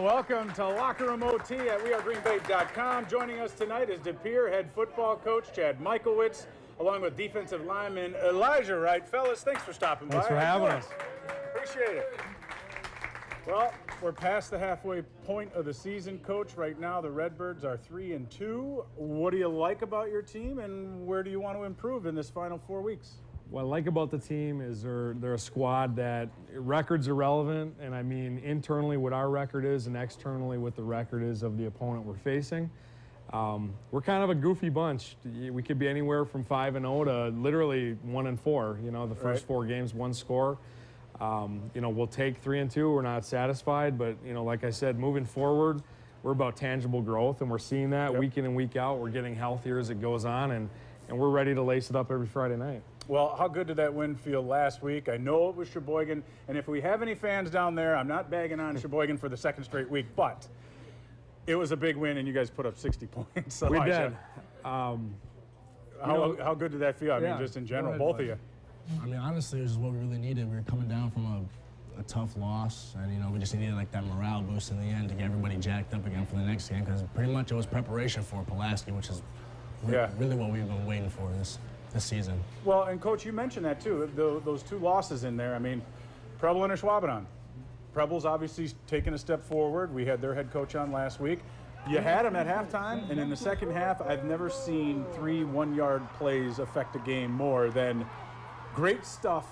Welcome to Locker Room OT at wearegreenbay.com. Joining us tonight is De Pere head football coach Chad Michaelwitz, along with defensive lineman Elijah Wright. Fellas, thanks for stopping by. Thanks for having us. Appreciate it. Well, we're past the halfway point of the season, Coach. Right now, the Redbirds are 3-2. What do you like about your team, and where do you want to improve in this final 4 weeks? What I like about the team is they're a squad that records are relevant, and I mean internally what our record is and externally what the record is of the opponent we're facing. We're kind of a goofy bunch. We could be anywhere from 5-0 to literally 1-4. You know, the first 4 games, 1 score. You know, we'll take 3-2. We're not satisfied, but you know, like I said, moving forward, we're about tangible growth, and we're seeing that week in and week out. We're getting healthier as it goes on, and we're ready to lace it up every Friday night. Well, how good did that win feel last week? I know it was Sheboygan, and if we have any fans down there, I'm not bagging on Sheboygan for the second straight week, but it was a big win, and you guys put up 60 points. We did. How good did that feel? I mean, just in general, both of you. I mean, honestly, it was what we really needed. We were coming down from a tough loss, and, you know, we just needed, like, that morale boost in the end to get everybody jacked up again for the next game, because pretty much it was preparation for Pulaski, which is really what we've been waiting for this season. Well, and Coach, you mentioned that too, those 2 losses in there. I mean, Preble and Schwabenau. Preble's obviously taken a step forward. We had their head coach on last week. You had him at halftime, and in the second half, I've never seen 3 one-yard plays affect a game more than great stuff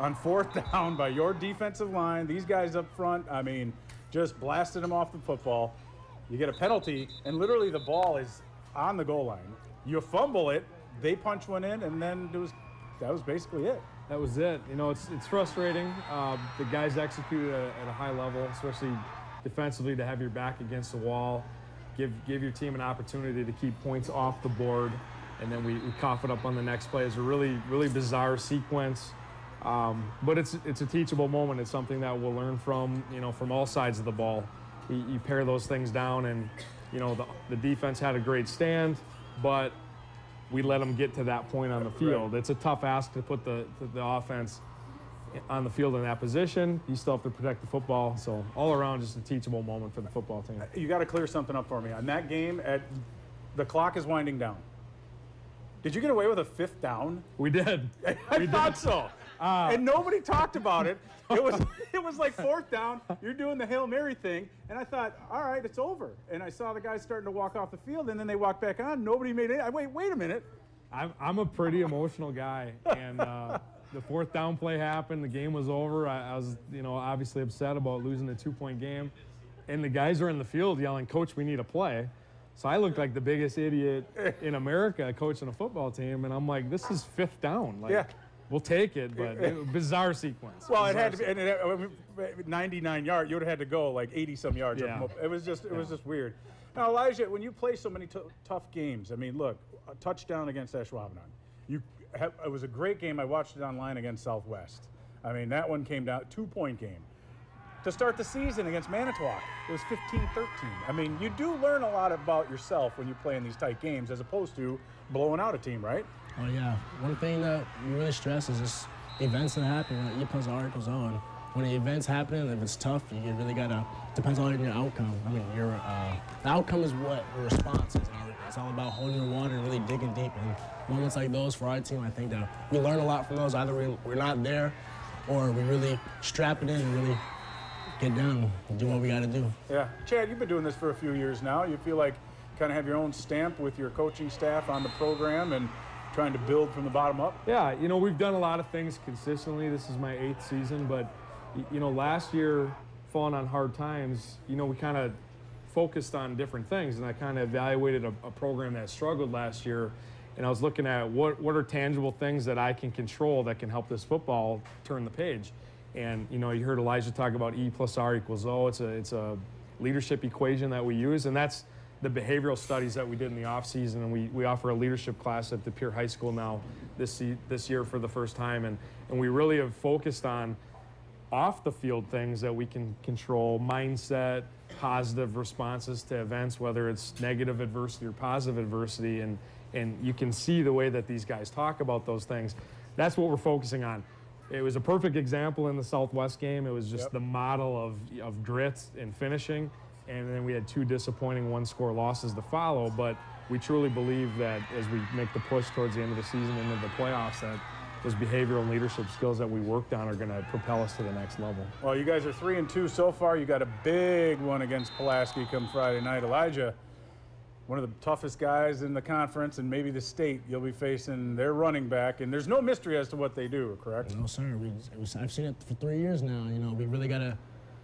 on 4th down by your defensive line. These guys up front, I mean, just blasted them off the football. You get a penalty, and literally the ball is on the goal line. You fumble it, they punch one in, and then that was basically it. That was it. You know, it's frustrating. The guys executed at a high level, especially defensively, to have your back against the wall, give your team an opportunity to keep points off the board, and then we cough it up on the next play. It's a really, really bizarre sequence. But it's a teachable moment. It's something that we'll learn from, you know, from all sides of the ball. You pare those things down, and, you know, the defense had a great stand, but we let them get to that point on the field. Right. It's a tough ask to put the offense on the field in that position. You still have to protect the football. So all around, just a teachable moment for the football team. You got to clear something up for me. On that game, the clock is winding down. Did you get away with a 5th down? We did. I thought so. And nobody talked about it. It was like 4th down. You're doing the Hail Mary thing. And I thought, all right, it's over. And I saw the guys starting to walk off the field, and then they walked back on. Nobody made it. Wait a minute. I'm a pretty emotional guy. And the 4th down play happened. The game was over. I was, you know, obviously upset about losing a 2-point game. And the guys are in the field yelling, "Coach, we need a play." So I looked like the biggest idiot in America coaching a football team, and I'm like, this is 5th down. Like, we'll take it, but bizarre sequence. Well, it had to be 99 yards. You would have had to go like 80-some yards. Yeah. It was just weird. Now, Elijah, when you play so many tough games, I mean, look, a touchdown against Schwabenau. It was a great game. I watched it online against Southwest. I mean, that one came down, 2-point game. To start the season against Manitowoc, it was 15-13. I mean, you do learn a lot about yourself when you play in these tight games as opposed to blowing out a team, right? Oh, yeah. One thing that we really stress is just events that happen. E plus R equals O. And when the events happen, if it's tough, you really got to – depends on your outcome. I mean, the outcome is what the response is. It's all about holding your water and really digging deep. And moments like those for our team, I think that we learn a lot from those. Either we're not there or we really strap it in and really – get down and do what we got to do. Yeah. Chad, you've been doing this for a few years now. You feel like kind of have your own stamp with your coaching staff on the program and trying to build from the bottom up? Yeah, you know, we've done a lot of things consistently. This is my 8th season, but, you know, last year, falling on hard times, you know, we kind of focused on different things, and I kind of evaluated a program that struggled last year, and I was looking at what are tangible things that I can control that can help this football turn the page. And, you know, you heard Elijah talk about E plus R equals O. It's a leadership equation that we use, and that's the behavioral studies that we did in the offseason. And we offer a leadership class at the Pere High School now this year for the first time. And we really have focused on off-the-field things that we can control, mindset, positive responses to events, whether it's negative adversity or positive adversity. And you can see the way that these guys talk about those things. That's what we're focusing on. it was a perfect example in the Southwest game. It was just Yep. the model of grit and finishing. And then we had 2 disappointing one-score losses to follow. But we truly believe that as we make the push towards the end of the season into the playoffs, that those behavioral and leadership skills that we worked on are going to propel us to the next level. Well, you guys are 3-2 so far. You got a big one against Pulaski come Friday night. Elijah, one of the toughest guys in the conference and maybe the state, you'll be facing their running back. And there's no mystery as to what they do, correct? No, sir. I've seen it for 3 years now. You know, we really got to,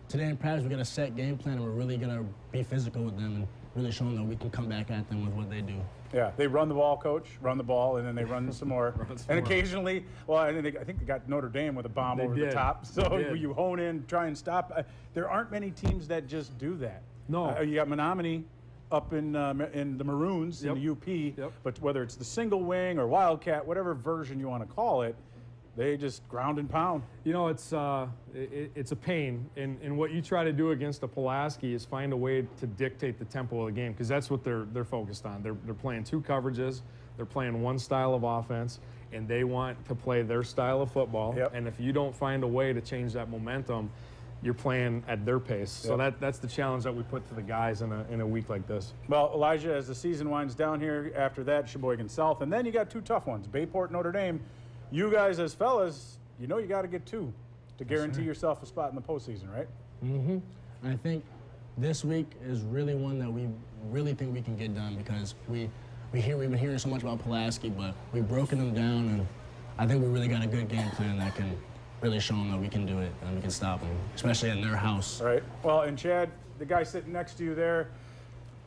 today in practice, we got a set game plan, and we're really going to be physical with them and really show them that we can come back at them with what they do. Yeah, they run the ball, coach, run the ball, and then they run some more. And occasionally, well, I think they got Notre Dame with a bomb over the top. So you hone in, try and stop. There aren't many teams that just do that. No. You got Menominee up in the Maroons, in the UP, but whether it's the single wing or Wildcat, whatever version you want to call it, they just ground and pound. You know, it's a pain, and what you try to do against a Pulaski is find a way to dictate the tempo of the game, because that's what they're focused on. They're playing 2 coverages, they're playing one style of offense, and they want to play their style of football. And if you don't find a way to change that momentum, you're playing at their pace. So that's the challenge that we put to the guys in a week like this. Well, Elijah, as the season winds down here, after that, Sheboygan South, and then you got 2 tough ones, Bayport, Notre Dame. You guys as fellas, you know you got to get 2 to guarantee yourself a spot in the postseason, right? Mm-hmm. I think this week is really one that we really think we can get done, because we've been hearing so much about Pulaski, but we've broken them down, and I think we really got a good game plan that can really show them that we can do it and we can stop them, especially in their house. Right. Well, and Chad, the guy sitting next to you there,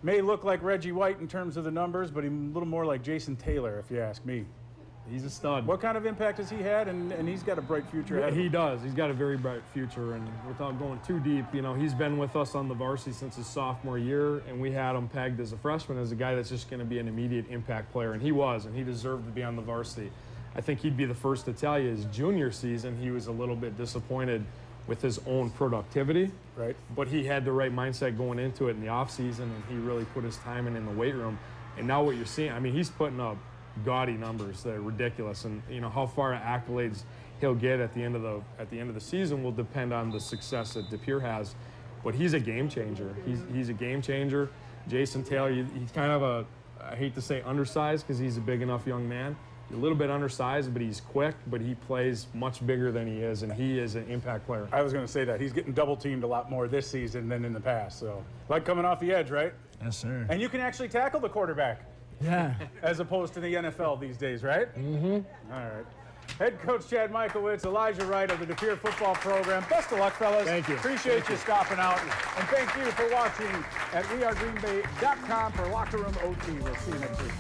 may look like Reggie White in terms of the numbers, but he's a little more like Jason Taylor, if you ask me. He's a stud. What kind of impact has he had? And he's got a bright future ahead of him. He does. He's got a very bright future. And without going too deep, you know, he's been with us on the varsity since his sophomore year, and we had him pegged as a freshman as a guy that's just going to be an immediate impact player. And he was, and he deserved to be on the varsity. I think he'd be the first to tell you his junior season, he was a little bit disappointed with his own productivity. Right. But he had the right mindset going into it in the offseason, and he really put his time in the weight room. And now what you're seeing, I mean, he's putting up gaudy numbers that are ridiculous, and you know how far accolades he'll get at the end of the season will depend on the success that DePere has. But he's a game changer. He's a game changer. Jason Taylor, he's kind of a, I hate to say undersized because he's a big enough young man. A little bit undersized, but he's quick, but he plays much bigger than he is, and he is an impact player. I was going to say that. He's getting double teamed a lot more this season than in the past. So, like coming off the edge, right? Yes, sir. And you can actually tackle the quarterback. Yeah. As opposed to the NFL these days, right? Mm-hmm. All right. Head coach Chad Michaelwitz, Elijah Wright of the DePere football program. Best of luck, fellas. Thank you. Appreciate you stopping out. And thank you for watching at wearegreenbay.com for Locker Room OT. We'll see you next week.